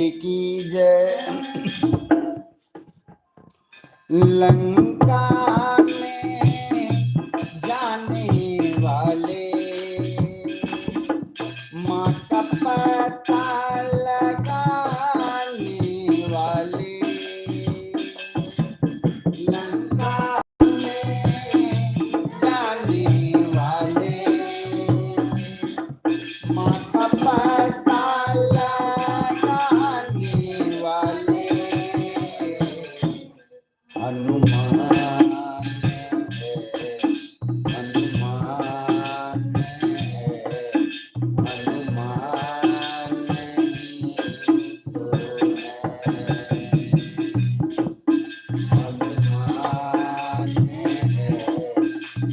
की जय। लंका में जाने वाले माँ का पता लगाने वाले, लंका में जाने वाले माँ का पता लगाने वाले हनुमान है, हनुमान है, हनुमान ही तो है, हनुमान है,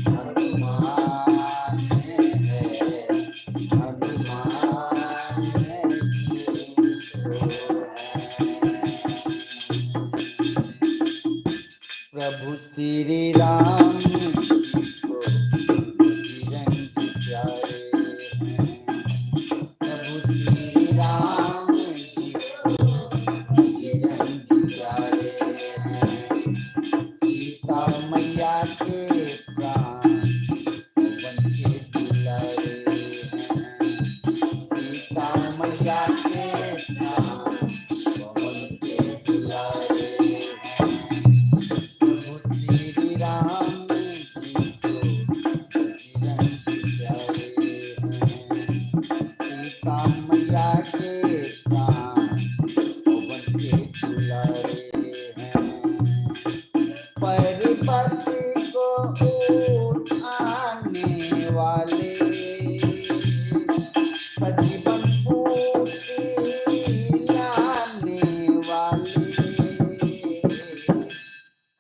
हनुमान है, हनुमान ही तो है। प्रभु श्री राम जी को बजरंग प्यारे हैं। प्रभु श्री राम जी को बजरंग प्यारे हैं। सीता मैया के प्राण पवन के दुलारे हैं। सीता मैया के प्राण पवन के दुलारे हैं। प्रभु श्री राम जी को बजरंग प्यारे हैं। सीता मैया के प्राण पवन के दुलारे हैं। पर्वत को उठाने वाले सजीवन फूटी लाने वाले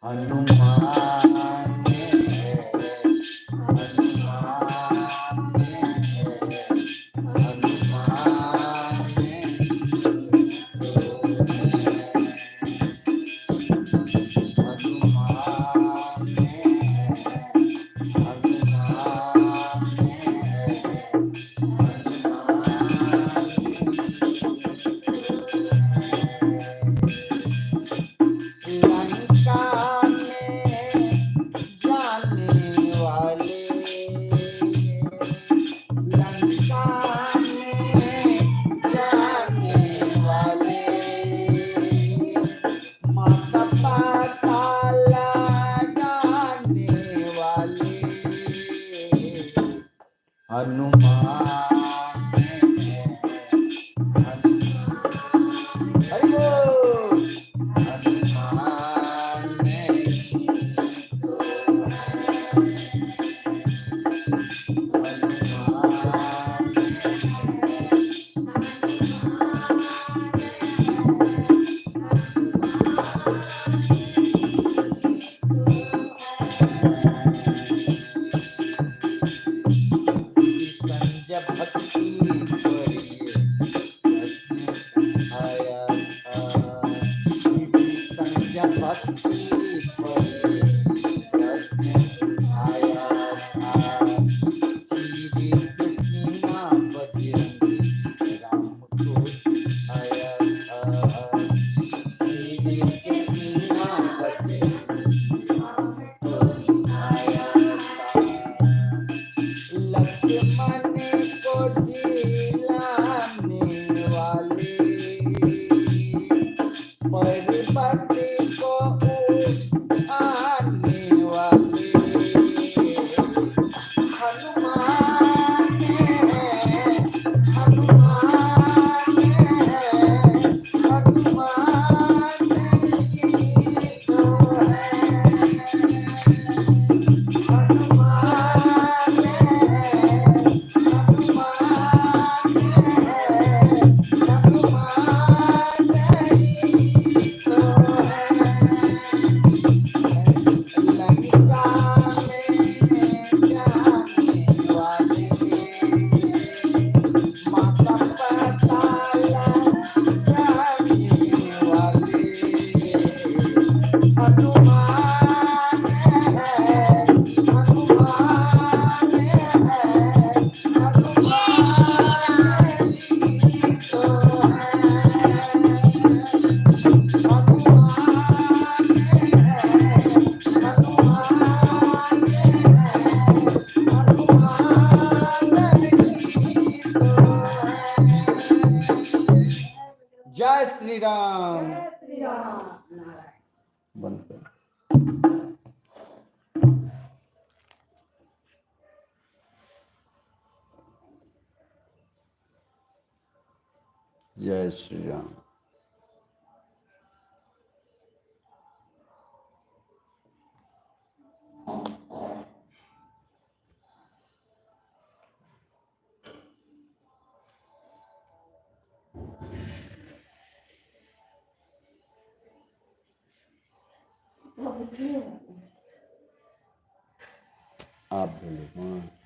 हनुमान है, हनुमान है, हनुमान ही तो है, हनुमान है, हनुमान है, हनुमान ही लंका में जाने वाले, लंका में जाने वाले माँ का पता लगाने वाले हनुमान है, हरि बोल। हनुमान ही तो है, हनुमान संजय भक्ति करिए आया था। संजय भक्ति करिए आया था। श्री कृष्ण बजरंगी राम को आया था। श्री कृष्ण बजरंगी राम को आया था। लक्ष्मण को जिलाने वाले पर्वत को उठाने वाले हनुमान है, हनुमान है, हनुमान ही तो है, हनुमान है, हनुमान है, हनुमान ही तो है। जय श्री राम। जय श्री राम। नारायण। बंद कर। जय श्री राम। आप बोलो। हाँ